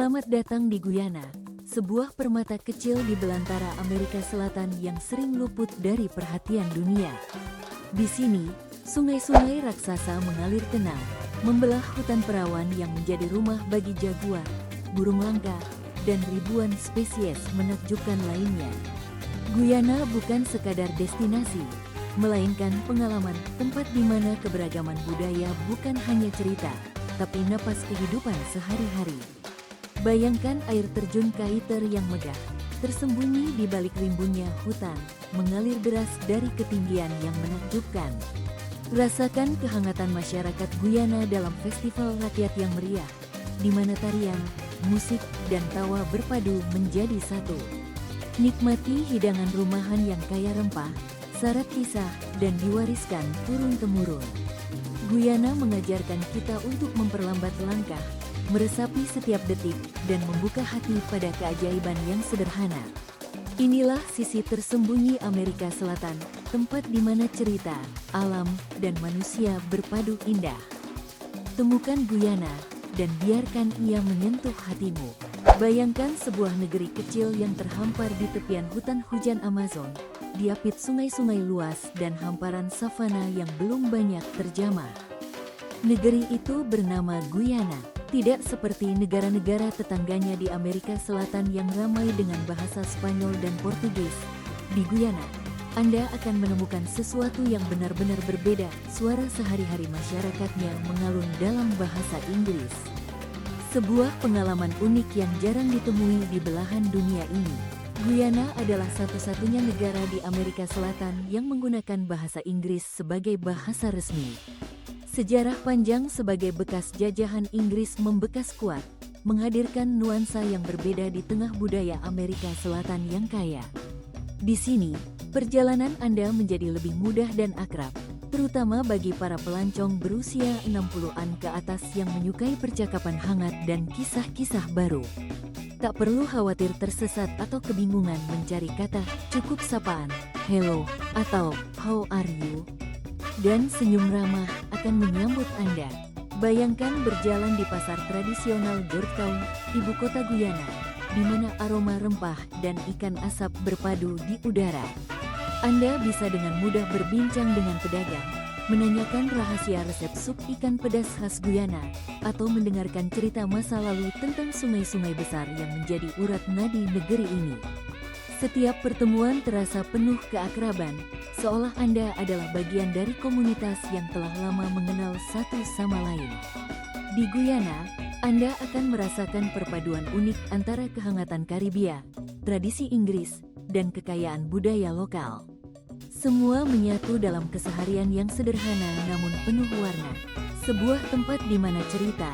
Selamat datang di Guyana, sebuah permata kecil di belantara Amerika Selatan yang sering luput dari perhatian dunia. Di sini, sungai-sungai raksasa mengalir tenang, membelah hutan perawan yang menjadi rumah bagi jaguar, burung langka, dan ribuan spesies menakjubkan lainnya. Guyana bukan sekadar destinasi, melainkan pengalaman, tempat di mana keberagaman budaya bukan hanya cerita, tapi napas kehidupan sehari-hari. Bayangkan air terjun Kaiter yang megah, tersembunyi di balik rimbunnya hutan, mengalir deras dari ketinggian yang menakjubkan. Rasakan kehangatan masyarakat Guyana dalam festival rakyat yang meriah, di mana tarian, musik, dan tawa berpadu menjadi satu. Nikmati hidangan rumahan yang kaya rempah, syarat kisah, dan diwariskan turun-temurun. Guyana mengajarkan kita untuk memperlambat langkah, meresapi setiap detik, dan membuka hati pada keajaiban yang sederhana. Inilah sisi tersembunyi Amerika Selatan, tempat di mana cerita, alam, dan manusia berpadu indah. Temukan Guyana, dan biarkan ia menyentuh hatimu. Bayangkan sebuah negeri kecil yang terhampar di tepian hutan hujan Amazon, diapit sungai-sungai luas dan hamparan savana yang belum banyak terjamah. Negeri itu bernama Guyana, tidak seperti negara-negara tetangganya di Amerika Selatan yang ramai dengan bahasa Spanyol dan Portugis. Di Guyana, Anda akan menemukan sesuatu yang benar-benar berbeda. Suara sehari-hari masyarakatnya mengalun dalam bahasa Inggris. Sebuah pengalaman unik yang jarang ditemui di belahan dunia ini. Guyana adalah satu-satunya negara di Amerika Selatan yang menggunakan bahasa Inggris sebagai bahasa resmi. Sejarah panjang sebagai bekas jajahan Inggris membekas kuat, menghadirkan nuansa yang berbeda di tengah budaya Amerika Selatan yang kaya. Di sini, perjalanan Anda menjadi lebih mudah dan akrab, terutama bagi para pelancong berusia 60-an ke atas yang menyukai percakapan hangat dan kisah-kisah baru. Tak perlu khawatir tersesat atau kebingungan mencari kata, cukup sapaan, hello, atau how are you? Dan senyum ramah akan menyambut Anda. Bayangkan berjalan di pasar tradisional Georgetown, ibu kota Guyana, di mana aroma rempah dan ikan asap berpadu di udara. Anda bisa dengan mudah berbincang dengan pedagang, menanyakan rahasia resep sup ikan pedas khas Guyana, atau mendengarkan cerita masa lalu tentang sungai-sungai besar yang menjadi urat nadi negeri ini. Setiap pertemuan terasa penuh keakraban, seolah Anda adalah bagian dari komunitas yang telah lama mengenal satu sama lain. Di Guyana, Anda akan merasakan perpaduan unik antara kehangatan Karibia, tradisi Inggris, dan kekayaan budaya lokal. Semua menyatu dalam keseharian yang sederhana namun penuh warna. Sebuah tempat di mana cerita,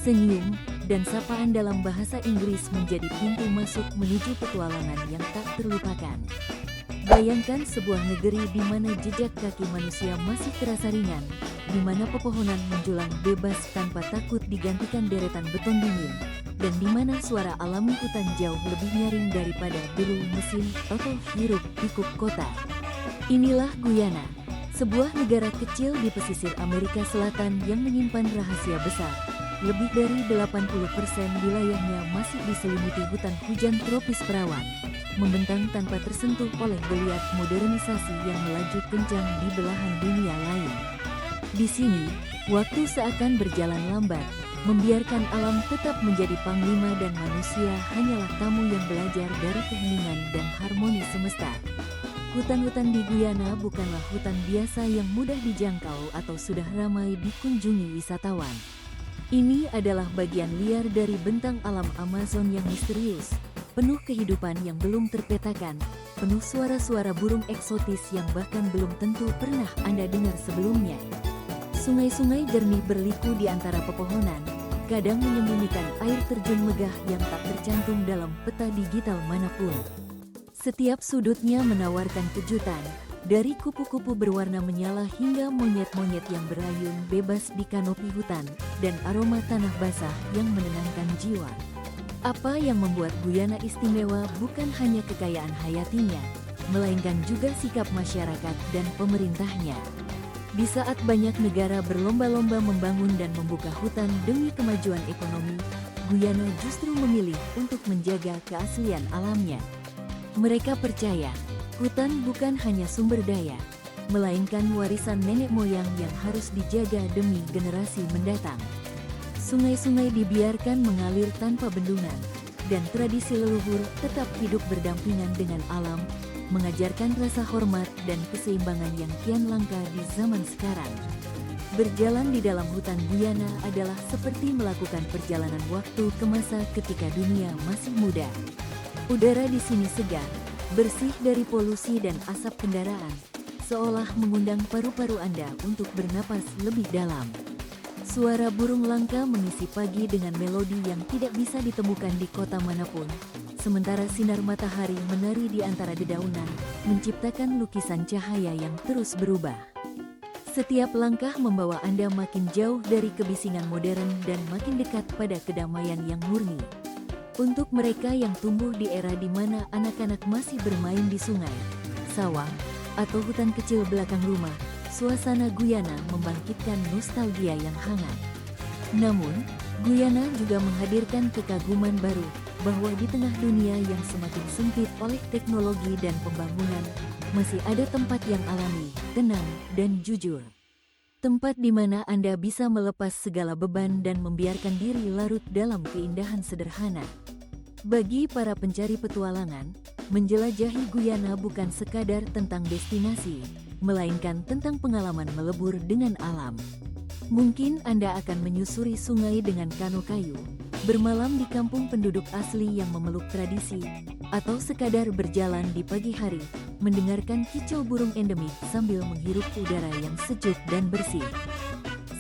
senyum, dan sapaan dalam bahasa Inggris menjadi pintu masuk menuju petualangan yang tak terlupakan. Bayangkan sebuah negeri di mana jejak kaki manusia masih terasa ringan, di mana pepohonan menjulang bebas tanpa takut digantikan deretan beton dingin, dan di mana suara alami hutan jauh lebih nyaring daripada deru mesin atau hiruk pikuk kota. Inilah Guyana, sebuah negara kecil di pesisir Amerika Selatan yang menyimpan rahasia besar. Lebih dari 80% wilayahnya masih diselimuti hutan hujan tropis perawan, membentang tanpa tersentuh oleh geliat modernisasi yang melaju kencang di belahan dunia lain. Di sini, waktu seakan berjalan lambat, membiarkan alam tetap menjadi panglima dan manusia hanyalah tamu yang belajar dari keheningan dan harmoni semesta. Hutan-hutan di Guyana bukanlah hutan biasa yang mudah dijangkau atau sudah ramai dikunjungi wisatawan. Ini adalah bagian liar dari bentang alam Amazon yang misterius, penuh kehidupan yang belum terpetakan, penuh suara-suara burung eksotis yang bahkan belum tentu pernah Anda dengar sebelumnya. Sungai-sungai jernih berliku di antara pepohonan, kadang menyembunyikan air terjun megah yang tak tercantum dalam peta digital manapun. Setiap sudutnya menawarkan kejutan, dari kupu-kupu berwarna menyala hingga monyet-monyet yang berayun bebas di kanopi hutan, dan aroma tanah basah yang menenangkan jiwa. Apa yang membuat Guyana istimewa bukan hanya kekayaan hayatinya, melainkan juga sikap masyarakat dan pemerintahnya. Di saat banyak negara berlomba-lomba membangun dan membuka hutan demi kemajuan ekonomi, Guyana justru memilih untuk menjaga keaslian alamnya. Mereka percaya, hutan bukan hanya sumber daya, melainkan warisan nenek moyang yang harus dijaga demi generasi mendatang. Sungai-sungai dibiarkan mengalir tanpa bendungan, dan tradisi leluhur tetap hidup berdampingan dengan alam, mengajarkan rasa hormat dan keseimbangan yang kian langka di zaman sekarang. Berjalan di dalam hutan Guyana adalah seperti melakukan perjalanan waktu ke masa ketika dunia masih muda. Udara di sini segar, bersih dari polusi dan asap kendaraan, seolah mengundang paru-paru Anda untuk bernapas lebih dalam. Suara burung langka mengisi pagi dengan melodi yang tidak bisa ditemukan di kota manapun, sementara sinar matahari menari di antara dedaunan, menciptakan lukisan cahaya yang terus berubah. Setiap langkah membawa Anda makin jauh dari kebisingan modern dan makin dekat pada kedamaian yang murni. Untuk mereka yang tumbuh di era di mana anak-anak masih bermain di sungai, sawah, atau hutan kecil belakang rumah, suasana Guyana membangkitkan nostalgia yang hangat. Namun, Guyana juga menghadirkan kekaguman baru, bahwa di tengah dunia yang semakin sempit oleh teknologi dan pembangunan, masih ada tempat yang alami, tenang, dan jujur. Tempat di mana Anda bisa melepas segala beban dan membiarkan diri larut dalam keindahan sederhana. Bagi para pencari petualangan, menjelajahi Guyana bukan sekadar tentang destinasi, melainkan tentang pengalaman melebur dengan alam. Mungkin Anda akan menyusuri sungai dengan kano kayu, bermalam di kampung penduduk asli yang memeluk tradisi, atau sekadar berjalan di pagi hari, mendengarkan kicau burung endemik sambil menghirup udara yang sejuk dan bersih.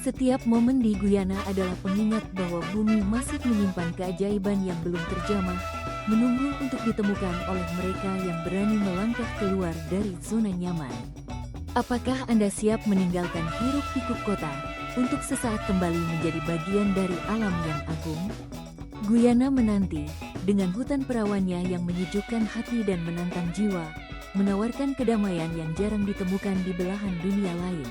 Setiap momen di Guyana adalah pengingat bahwa bumi masih menyimpan keajaiban yang belum terjamah, menunggu untuk ditemukan oleh mereka yang berani melangkah keluar dari zona nyaman. Apakah Anda siap meninggalkan hiruk-pikuk kota untuk sesaat kembali menjadi bagian dari alam yang agung? Guyana menanti, dengan hutan perawannya yang menyejukkan hati dan menantang jiwa, menawarkan kedamaian yang jarang ditemukan di belahan dunia lain.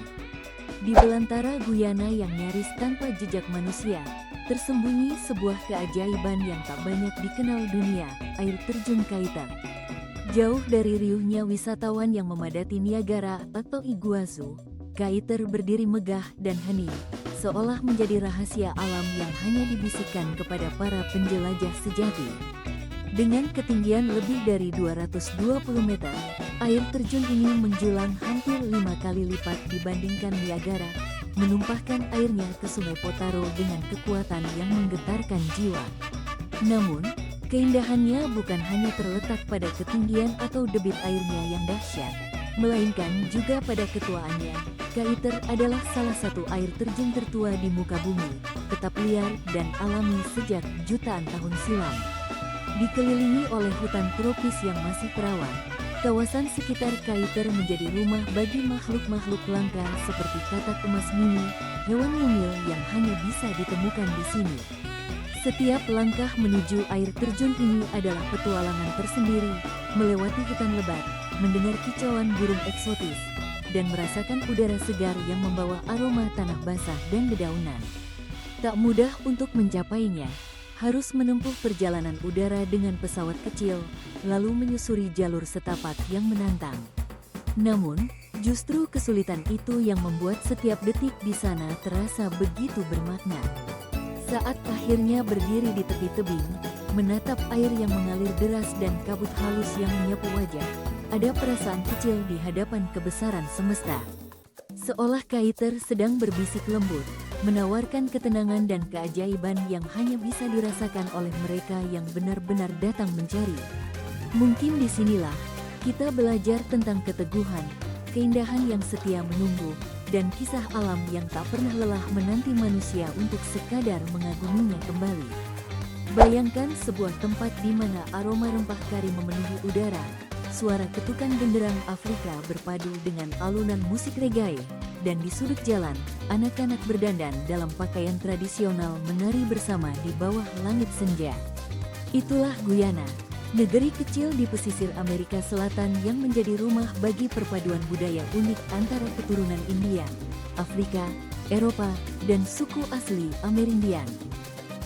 Di belantara Guyana yang nyaris tanpa jejak manusia, tersembunyi sebuah keajaiban yang tak banyak dikenal dunia, air terjun Kaiter. Jauh dari riuhnya wisatawan yang memadati Niagara atau Iguazu, Kaiter berdiri megah dan hening, seolah menjadi rahasia alam yang hanya dibisikkan kepada para penjelajah sejati. Dengan ketinggian lebih dari 220 meter, air terjun ini menjulang hampir 5 kali lipat dibandingkan Niagara, menumpahkan airnya ke Sungai Potaro dengan kekuatan yang menggetarkan jiwa. Namun, keindahannya bukan hanya terletak pada ketinggian atau debit airnya yang dahsyat, melainkan juga pada ketuaannya. Kaiter adalah salah satu air terjun tertua di muka bumi, tetap liar dan alami sejak jutaan tahun silam. Dikelilingi oleh hutan tropis yang masih perawan, kawasan sekitar Kaiter menjadi rumah bagi makhluk-makhluk langka seperti katak emas mini, hewan mungil yang hanya bisa ditemukan di sini. Setiap langkah menuju air terjun ini adalah petualangan tersendiri, melewati hutan lebat, mendengar kicauan burung eksotis, dan merasakan udara segar yang membawa aroma tanah basah dan dedaunan. Tak mudah untuk mencapainya, harus menempuh perjalanan udara dengan pesawat kecil, lalu menyusuri jalur setapak yang menantang. Namun, justru kesulitan itu yang membuat setiap detik di sana terasa begitu bermakna. Saat akhirnya berdiri di tepi tebing, menatap air yang mengalir deras dan kabut halus yang menyapu wajah, ada perasaan kecil di hadapan kebesaran semesta. Seolah Kaiter sedang berbisik lembut, menawarkan ketenangan dan keajaiban yang hanya bisa dirasakan oleh mereka yang benar-benar datang mencari. Mungkin disinilah kita belajar tentang keteguhan, keindahan yang setia menunggu, dan kisah alam yang tak pernah lelah menanti manusia untuk sekadar mengaguminya kembali. Bayangkan sebuah tempat di mana aroma rempah kari memenuhi udara, suara ketukan genderang Afrika berpadu dengan alunan musik reggae, dan di sudut jalan, anak-anak berdandan dalam pakaian tradisional menari bersama di bawah langit senja. Itulah Guyana, negeri kecil di pesisir Amerika Selatan yang menjadi rumah bagi perpaduan budaya unik antara keturunan India, Afrika, Eropa, dan suku asli Amerindian.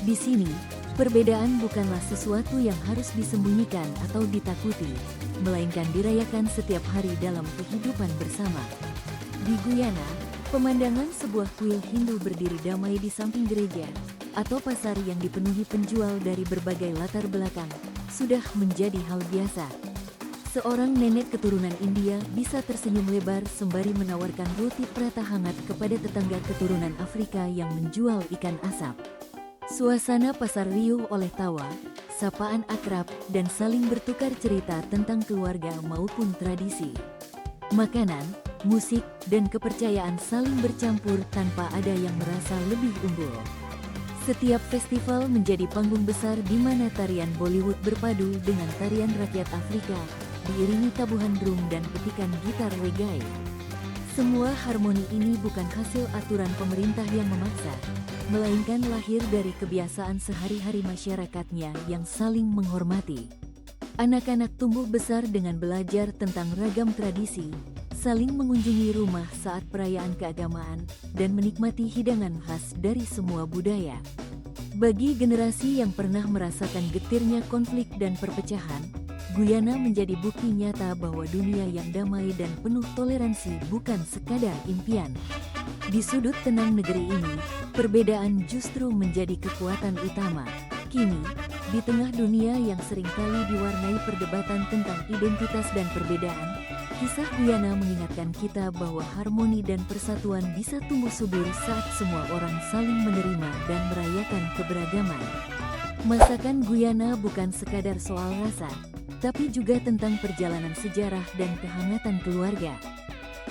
Di sini, Perbedaan bukanlah sesuatu yang harus disembunyikan atau ditakuti, melainkan dirayakan setiap hari dalam kehidupan bersama. Di Guyana, pemandangan sebuah kuil Hindu berdiri damai di samping gereja, atau pasar yang dipenuhi penjual dari berbagai latar belakang, sudah menjadi hal biasa. Seorang nenek keturunan India bisa tersenyum lebar sembari menawarkan roti prata hangat kepada tetangga keturunan Afrika yang menjual ikan asap. Suasana pasar riuh oleh tawa, sapaan akrab, dan saling bertukar cerita tentang keluarga maupun tradisi. Makanan, musik, dan kepercayaan saling bercampur tanpa ada yang merasa lebih unggul. Setiap festival menjadi panggung besar di mana tarian Bollywood berpadu dengan tarian rakyat Afrika, diiringi tabuhan drum dan petikan gitar reggae. Semua harmoni ini bukan hasil aturan pemerintah yang memaksa, melainkan lahir dari kebiasaan sehari-hari masyarakatnya yang saling menghormati. Anak-anak tumbuh besar dengan belajar tentang ragam tradisi, saling mengunjungi rumah saat perayaan keagamaan, dan menikmati hidangan khas dari semua budaya. Bagi generasi yang pernah merasakan getirnya konflik dan perpecahan, Guyana menjadi bukti nyata bahwa dunia yang damai dan penuh toleransi bukan sekadar impian. Di sudut tenang negeri ini, perbedaan justru menjadi kekuatan utama. Kini, di tengah dunia yang seringkali diwarnai perdebatan tentang identitas dan perbedaan, kisah Guyana mengingatkan kita bahwa harmoni dan persatuan bisa tumbuh subur saat semua orang saling menerima dan merayakan keberagaman. Masakan Guyana bukan sekadar soal rasa, tapi juga tentang perjalanan sejarah dan kehangatan keluarga.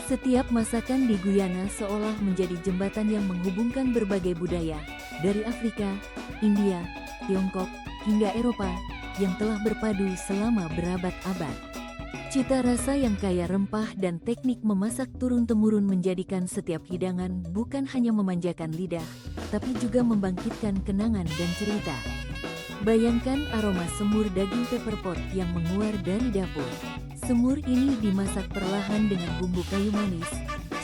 Setiap masakan di Guyana seolah menjadi jembatan yang menghubungkan berbagai budaya, dari Afrika, India, Tiongkok, hingga Eropa, yang telah berpadu selama berabad-abad. Cita rasa yang kaya rempah dan teknik memasak turun-temurun menjadikan setiap hidangan bukan hanya memanjakan lidah, tapi juga membangkitkan kenangan dan cerita. Bayangkan aroma semur daging pepper pot yang menguar dari dapur. Semur ini dimasak perlahan dengan bumbu kayu manis,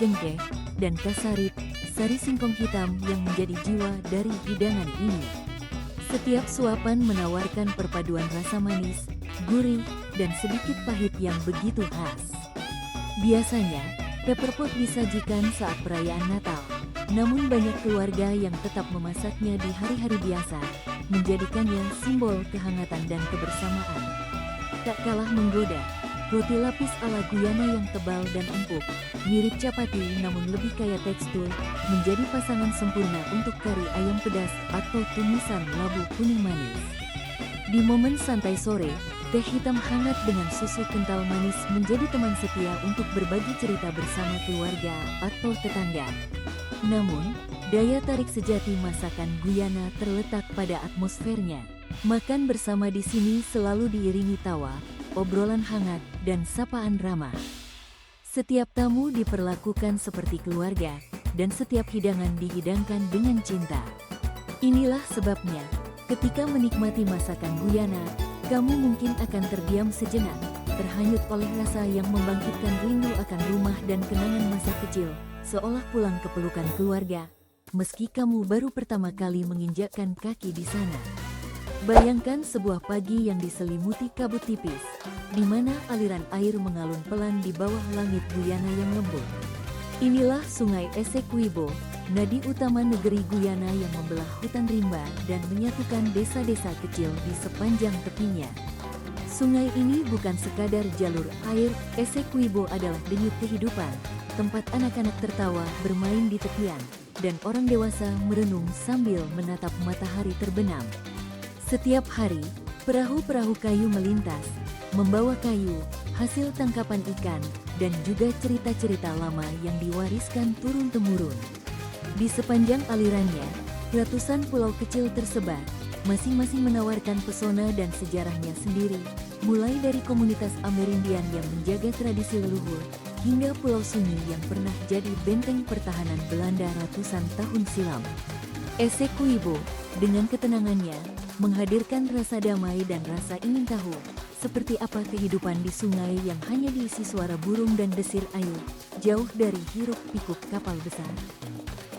cengkeh, dan kasarit, sari singkong hitam yang menjadi jiwa dari hidangan ini. Setiap suapan menawarkan perpaduan rasa manis, gurih, dan sedikit pahit yang begitu khas. Biasanya, pepper pot disajikan saat perayaan Natal, namun banyak keluarga yang tetap memasaknya di hari-hari biasa, menjadikannya simbol kehangatan dan kebersamaan. Tak kalah menggoda, roti lapis ala Guyana yang tebal dan empuk, mirip chapati namun lebih kaya tekstur, menjadi pasangan sempurna untuk kari ayam pedas atau tumisan labu kuning manis. Di momen santai sore, teh hitam hangat dengan susu kental manis menjadi teman setia untuk berbagi cerita bersama keluarga atau tetangga. Namun, daya tarik sejati masakan Guyana terletak pada atmosfernya. Makan bersama di sini selalu diiringi tawa, obrolan hangat, dan sapaan ramah. Setiap tamu diperlakukan seperti keluarga, dan setiap hidangan dihidangkan dengan cinta. Inilah sebabnya, ketika menikmati masakan Guyana, kamu mungkin akan terdiam sejenak, terhanyut oleh rasa yang membangkitkan rindu akan rumah dan kenangan masa kecil, seolah pulang ke pelukan keluarga, meski kamu baru pertama kali menginjakkan kaki di sana. Bayangkan sebuah pagi yang diselimuti kabut tipis, di mana aliran air mengalun pelan di bawah langit Guyana yang lembut. Inilah Sungai Essequibo, nadi utama negeri Guyana yang membelah hutan rimba dan menyatukan desa-desa kecil di sepanjang tepinya. Sungai ini bukan sekadar jalur air, Essequibo adalah denyut kehidupan, tempat anak-anak tertawa bermain di tepian, dan orang dewasa merenung sambil menatap matahari terbenam. Setiap hari, perahu-perahu kayu melintas, membawa kayu, hasil tangkapan ikan, dan juga cerita-cerita lama yang diwariskan turun-temurun. Di sepanjang alirannya, ratusan pulau kecil tersebar, masing-masing menawarkan pesona dan sejarahnya sendiri, mulai dari komunitas Amerindian yang menjaga tradisi leluhur, hingga Pulau Sunyi yang pernah jadi benteng pertahanan Belanda ratusan tahun silam. Essequibo, dengan ketenangannya, menghadirkan rasa damai dan rasa ingin tahu, seperti apa kehidupan di sungai yang hanya diisi suara burung dan desir air, jauh dari hiruk-pikuk kapal besar.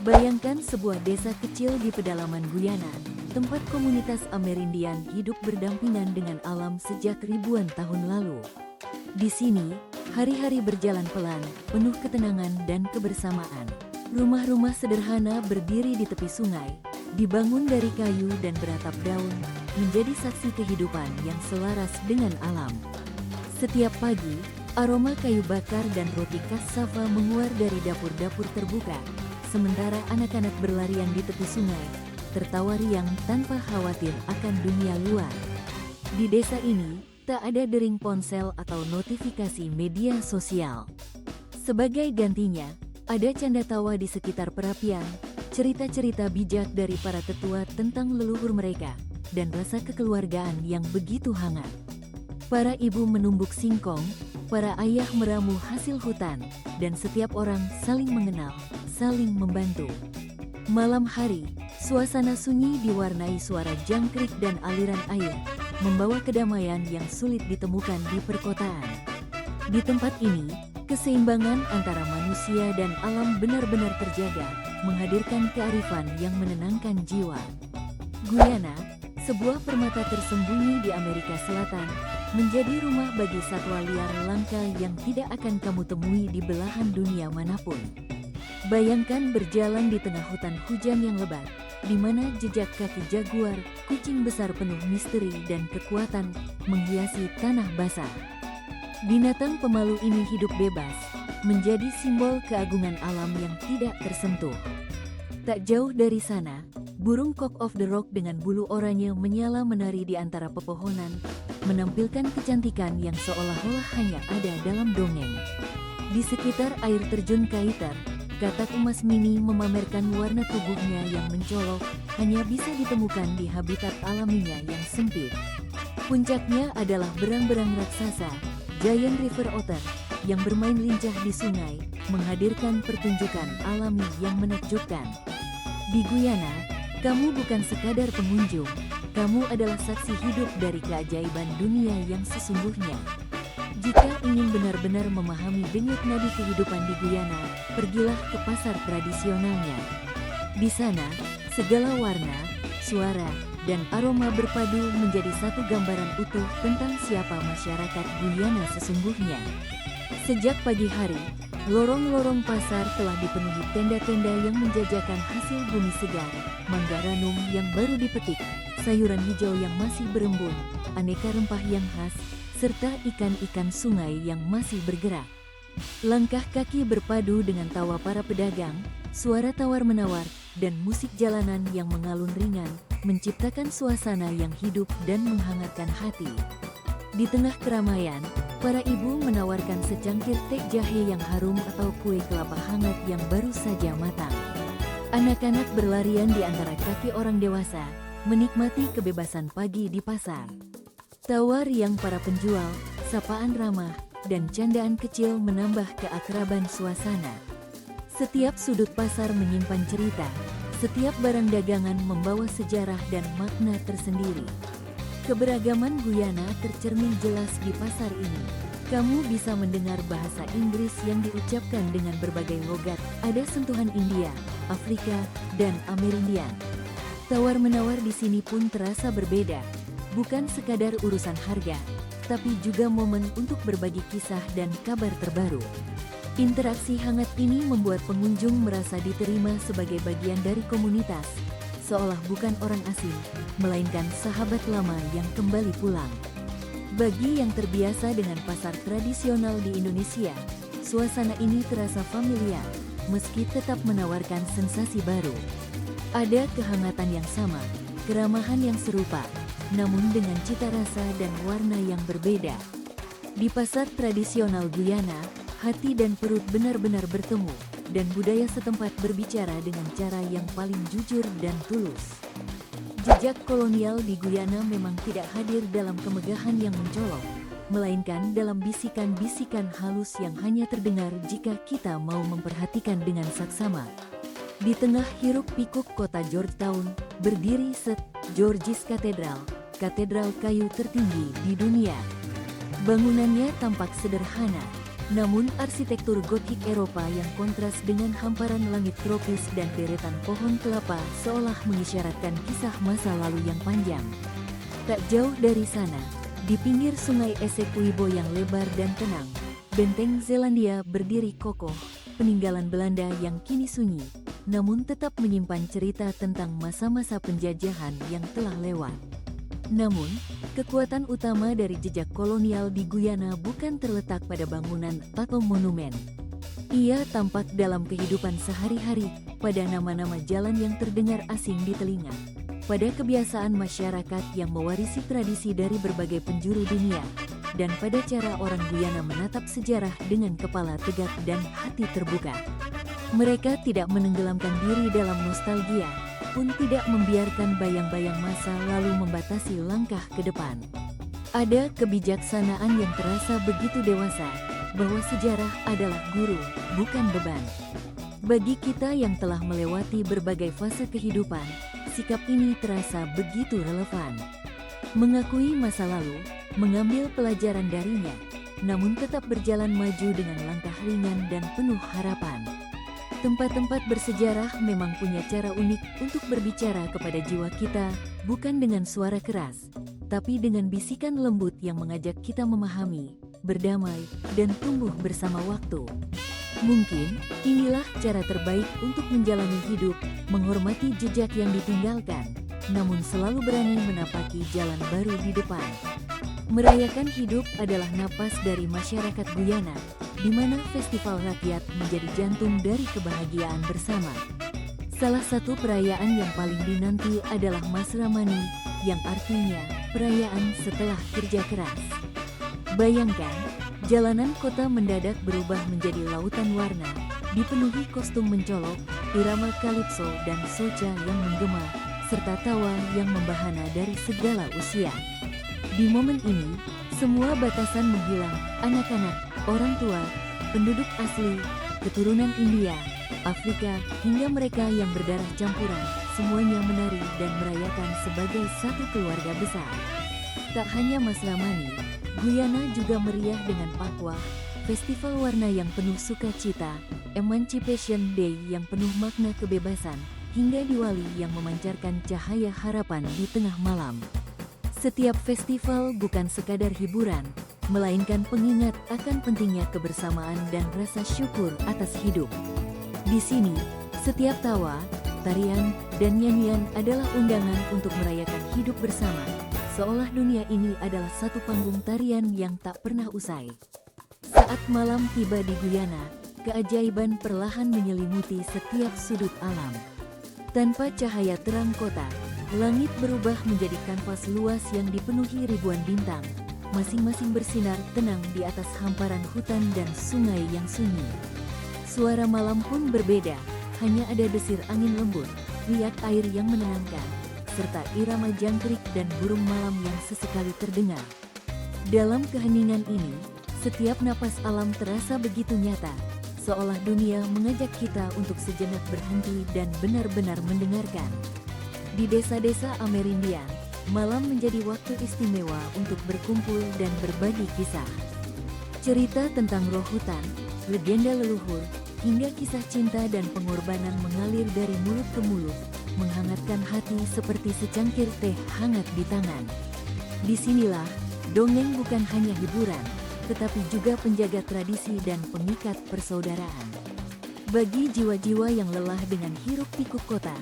Bayangkan sebuah desa kecil di pedalaman Guyana, tempat komunitas Amerindian hidup berdampingan dengan alam sejak ribuan tahun lalu. Di sini, hari-hari berjalan pelan, penuh ketenangan dan kebersamaan. Rumah-rumah sederhana berdiri di tepi sungai, dibangun dari kayu dan beratap daun, menjadi saksi kehidupan yang selaras dengan alam. Setiap pagi, aroma kayu bakar dan roti khas Sava menguar dari dapur-dapur terbuka, sementara anak-anak berlarian di tepi sungai, tertawa riang tanpa khawatir akan dunia luar. Di desa ini, tak ada dering ponsel atau notifikasi media sosial. Sebagai gantinya, ada canda tawa di sekitar perapian, cerita-cerita bijak dari para tetua tentang leluhur mereka, dan rasa kekeluargaan yang begitu hangat. Para ibu menumbuk singkong, para ayah meramu hasil hutan, dan setiap orang saling mengenal, saling membantu. Malam hari, suasana sunyi diwarnai suara jangkrik dan aliran air, membawa kedamaian yang sulit ditemukan di perkotaan. Di tempat ini, keseimbangan antara manusia dan alam benar-benar terjaga, menghadirkan kearifan yang menenangkan jiwa. Guyana, sebuah permata tersembunyi di Amerika Selatan, menjadi rumah bagi satwa liar langka yang tidak akan kamu temui di belahan dunia manapun. Bayangkan berjalan di tengah hutan hujan yang lebat, di mana jejak kaki jaguar, kucing besar penuh misteri dan kekuatan, menghiasi tanah basah. Binatang pemalu ini hidup bebas, menjadi simbol keagungan alam yang tidak tersentuh. Tak jauh dari sana, burung cock of the rock dengan bulu oranye menyala menari di antara pepohonan, menampilkan kecantikan yang seolah-olah hanya ada dalam dongeng. Di sekitar air terjun Kaiter, katak emas mini memamerkan warna tubuhnya yang mencolok, hanya bisa ditemukan di habitat alaminya yang sempit. Puncaknya adalah berang-berang raksasa, Giant River Otter, yang bermain lincah di sungai, menghadirkan pertunjukan alami yang menakjubkan. Di Guyana, kamu bukan sekadar pengunjung, kamu adalah saksi hidup dari keajaiban dunia yang sesungguhnya. Jika ingin benar-benar memahami denyut nadi kehidupan di Guyana, pergilah ke pasar tradisionalnya. Di sana, segala warna, suara, dan aroma berpadu menjadi satu gambaran utuh tentang siapa masyarakat Guyana sesungguhnya. Sejak pagi hari, lorong-lorong pasar telah dipenuhi tenda-tenda yang menjajakan hasil bumi segar, mangga ranum yang baru dipetik, sayuran hijau yang masih berembun, aneka rempah yang khas, serta ikan-ikan sungai yang masih bergerak. Langkah kaki berpadu dengan tawa para pedagang, suara tawar-menawar, dan musik jalanan yang mengalun ringan, menciptakan suasana yang hidup dan menghangatkan hati. Di tengah keramaian, para ibu menawarkan secangkir teh jahe yang harum atau kue kelapa hangat yang baru saja matang. Anak-anak berlarian di antara kaki orang dewasa, menikmati kebebasan pagi di pasar. Tawa riang para penjual, sapaan ramah, dan candaan kecil menambah keakraban suasana. Setiap sudut pasar menyimpan cerita, setiap barang dagangan membawa sejarah dan makna tersendiri. Keberagaman Guyana tercermin jelas di pasar ini. Kamu bisa mendengar bahasa Inggris yang diucapkan dengan berbagai logat, ada sentuhan India, Afrika, dan Amerindian. Tawar-menawar di sini pun terasa berbeda, bukan sekadar urusan harga, tapi juga momen untuk berbagi kisah dan kabar terbaru. Interaksi hangat ini membuat pengunjung merasa diterima sebagai bagian dari komunitas, seolah bukan orang asing, melainkan sahabat lama yang kembali pulang. Bagi yang terbiasa dengan pasar tradisional di Indonesia, suasana ini terasa familiar, meski tetap menawarkan sensasi baru. Ada kehangatan yang sama, keramahan yang serupa, namun dengan cita rasa dan warna yang berbeda. Di pasar tradisional Guyana, hati dan perut benar-benar bertemu, dan budaya setempat berbicara dengan cara yang paling jujur dan tulus. Jejak kolonial di Guyana memang tidak hadir dalam kemegahan yang mencolok, melainkan dalam bisikan-bisikan halus yang hanya terdengar jika kita mau memperhatikan dengan saksama. Di tengah hiruk-pikuk kota Georgetown, berdiri St. George's Cathedral, katedral kayu tertinggi di dunia. Bangunannya tampak sederhana, Namun arsitektur gotik Eropa yang kontras dengan hamparan langit tropis dan deretan pohon kelapa seolah mengisyaratkan kisah masa lalu yang panjang. Tak jauh dari sana, di pinggir sungai Essequibo yang lebar dan tenang, benteng Zelandia berdiri kokoh, peninggalan Belanda yang kini sunyi, namun tetap menyimpan cerita tentang masa-masa penjajahan yang telah lewat. Namun, kekuatan utama dari jejak kolonial di Guyana bukan terletak pada bangunan atau monumen. Ia tampak dalam kehidupan sehari-hari, pada nama-nama jalan yang terdengar asing di telinga, pada kebiasaan masyarakat yang mewarisi tradisi dari berbagai penjuru dunia, dan pada cara orang Guyana menatap sejarah dengan kepala tegak dan hati terbuka. Mereka tidak menenggelamkan diri dalam nostalgia, pun tidak membiarkan bayang-bayang masa lalu membatasi langkah ke depan. Ada kebijaksanaan yang terasa begitu dewasa, bahwa sejarah adalah guru, bukan beban. Bagi kita yang telah melewati berbagai fase kehidupan, sikap ini terasa begitu relevan. Mengakui masa lalu, mengambil pelajaran darinya, namun tetap berjalan maju dengan langkah ringan dan penuh harapan. Tempat-tempat bersejarah memang punya cara unik untuk berbicara kepada jiwa kita, bukan dengan suara keras, tapi dengan bisikan lembut yang mengajak kita memahami, berdamai, dan tumbuh bersama waktu. Mungkin, inilah cara terbaik untuk menjalani hidup, menghormati jejak yang ditinggalkan, namun selalu berani menapaki jalan baru di depan. Merayakan hidup adalah napas dari masyarakat Guyana, di mana festival rakyat menjadi jantung dari kebahagiaan bersama. Salah satu perayaan yang paling dinanti adalah Masramani, yang artinya perayaan setelah kerja keras. Bayangkan, jalanan kota mendadak berubah menjadi lautan warna, dipenuhi kostum mencolok, irama kalipso dan soca yang menggema, serta tawa yang membahana dari segala usia. Di momen ini, semua batasan menghilang, anak-anak, orang tua, penduduk asli, keturunan India, Afrika, hingga mereka yang berdarah campuran, semuanya menari dan merayakan sebagai satu keluarga besar. Tak hanya Masramani, Guyana juga meriah dengan Pakwa, festival warna yang penuh sukacita, Emancipation Day yang penuh makna kebebasan, hingga Diwali yang memancarkan cahaya harapan di tengah malam. Setiap festival bukan sekadar hiburan, melainkan pengingat akan pentingnya kebersamaan dan rasa syukur atas hidup. Di sini, setiap tawa, tarian, dan nyanyian adalah undangan untuk merayakan hidup bersama, seolah dunia ini adalah satu panggung tarian yang tak pernah usai. Saat malam tiba di Guyana, keajaiban perlahan menyelimuti setiap sudut alam. Tanpa cahaya terang kota, langit berubah menjadi kanvas luas yang dipenuhi ribuan bintang, masing-masing bersinar tenang di atas hamparan hutan dan sungai yang sunyi. Suara malam pun berbeda, hanya ada desir angin lembut, riak air yang menenangkan, serta irama jangkrik dan burung malam yang sesekali terdengar. Dalam keheningan ini, setiap napas alam terasa begitu nyata, seolah dunia mengajak kita untuk sejenak berhenti dan benar-benar mendengarkan. Di desa-desa Amerindian, malam menjadi waktu istimewa untuk berkumpul dan berbagi kisah. Cerita tentang roh hutan, legenda leluhur, hingga kisah cinta dan pengorbanan mengalir dari mulut ke mulut, menghangatkan hati seperti secangkir teh hangat di tangan. Disinilah, dongeng bukan hanya hiburan, tetapi juga penjaga tradisi dan pengikat persaudaraan. Bagi jiwa-jiwa yang lelah dengan hiruk-pikuk kota,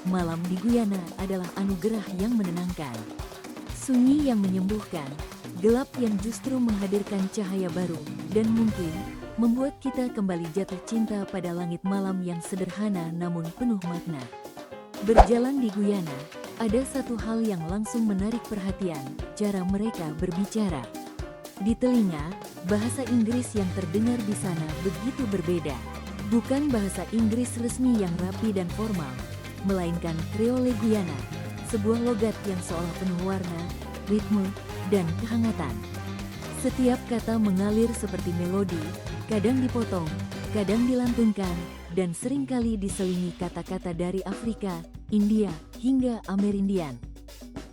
malam di Guyana adalah anugerah yang menenangkan. Sunyi yang menyembuhkan, gelap yang justru menghadirkan cahaya baru, dan mungkin membuat kita kembali jatuh cinta pada langit malam yang sederhana namun penuh makna. Berjalan di Guyana, ada satu hal yang langsung menarik perhatian, cara mereka berbicara. Di telinga, bahasa Inggris yang terdengar di sana begitu berbeda. Bukan bahasa Inggris resmi yang rapi dan formal, melainkan Creole Guyana, sebuah logat yang seolah penuh warna, ritme, dan kehangatan. Setiap kata mengalir seperti melodi, kadang dipotong, kadang dilantunkan, dan seringkali diselingi kata-kata dari Afrika, India, hingga Amerindian.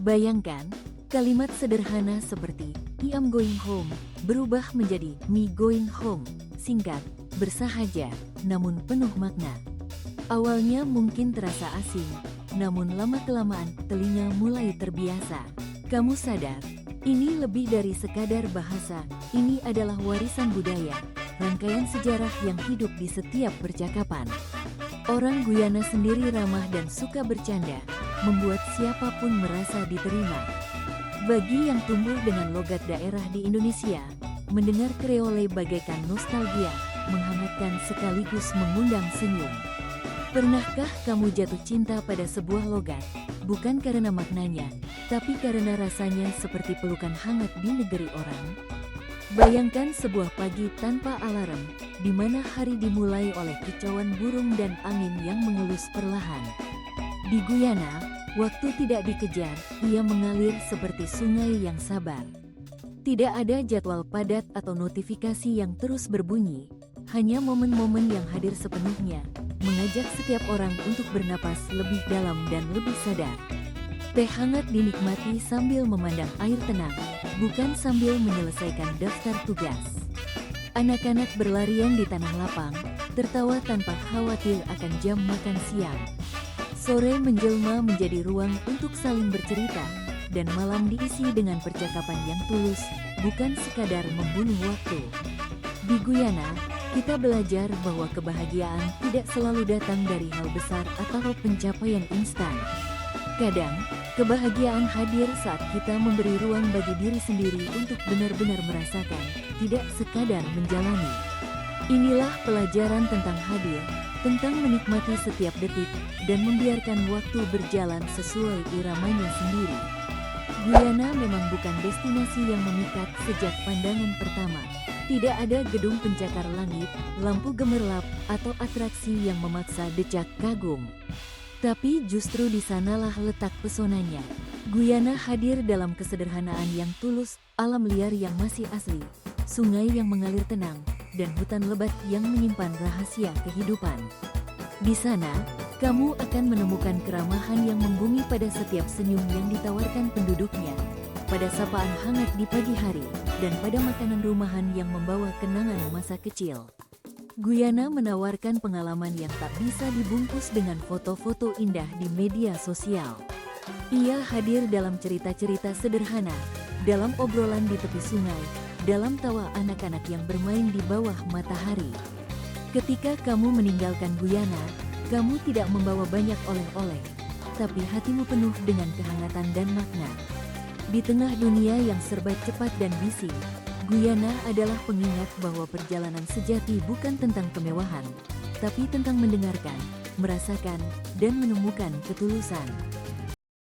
Bayangkan, Kalimat sederhana seperti I am going home berubah menjadi me going home, singkat, bersahaja, namun penuh makna. Awalnya mungkin terasa asing, namun lama-kelamaan telinga mulai terbiasa. Kamu sadar, ini lebih dari sekadar bahasa, ini adalah warisan budaya, rangkaian sejarah yang hidup di setiap percakapan. Orang Guyana sendiri ramah dan suka bercanda, membuat siapapun merasa diterima. Bagi yang tumbuh dengan logat daerah di Indonesia, mendengar kreole bagaikan nostalgia, menghangatkan sekaligus mengundang senyum. Pernahkah kamu jatuh cinta pada sebuah logat, bukan karena maknanya, tapi karena rasanya seperti pelukan hangat di negeri orang? Bayangkan sebuah pagi tanpa alarm, di mana hari dimulai oleh kicauan burung dan angin yang mengelus perlahan. Di Guyana, waktu tidak dikejar, ia mengalir seperti sungai yang sabar. Tidak ada jadwal padat atau notifikasi yang terus berbunyi, hanya momen-momen yang hadir sepenuhnya, mengajak setiap orang untuk bernapas lebih dalam dan lebih sadar. Teh hangat dinikmati sambil memandang air tenang, bukan sambil menyelesaikan daftar tugas. Anak-anak berlarian di tanah lapang, tertawa tanpa khawatir akan jam makan siang. Sore menjelma menjadi ruang untuk saling bercerita, dan malam diisi dengan percakapan yang tulus, bukan sekadar membunuh waktu. Di Guyana, kita belajar bahwa kebahagiaan tidak selalu datang dari hal besar atau pencapaian instan. Kadang, kebahagiaan hadir saat kita memberi ruang bagi diri sendiri untuk benar-benar merasakan, tidak sekadar menjalani. Inilah pelajaran tentang hadir, tentang menikmati setiap detik, dan membiarkan waktu berjalan sesuai iramanya sendiri. Guyana memang bukan destinasi yang memikat sejak pandangan pertama. Tidak ada gedung pencakar langit, lampu gemerlap, atau atraksi yang memaksa decak kagum. Tapi justru di sanalah letak pesonanya. Guyana hadir dalam kesederhanaan yang tulus, alam liar yang masih asli, sungai yang mengalir tenang, dan hutan lebat yang menyimpan rahasia kehidupan. Di sana, kamu akan menemukan keramahan yang membumi pada setiap senyum yang ditawarkan penduduknya, pada sapaan hangat di pagi hari, dan pada makanan rumahan yang membawa kenangan masa kecil. Guyana menawarkan pengalaman yang tak bisa dibungkus dengan foto-foto indah di media sosial. Ia hadir dalam cerita-cerita sederhana, dalam obrolan di tepi sungai, dalam tawa anak-anak yang bermain di bawah matahari. Ketika kamu meninggalkan Guyana, kamu tidak membawa banyak oleh-oleh, tapi hatimu penuh dengan kehangatan dan makna. Di tengah dunia yang serba cepat dan bising, Guyana adalah pengingat bahwa perjalanan sejati bukan tentang kemewahan, tapi tentang mendengarkan, merasakan, dan menemukan ketulusan.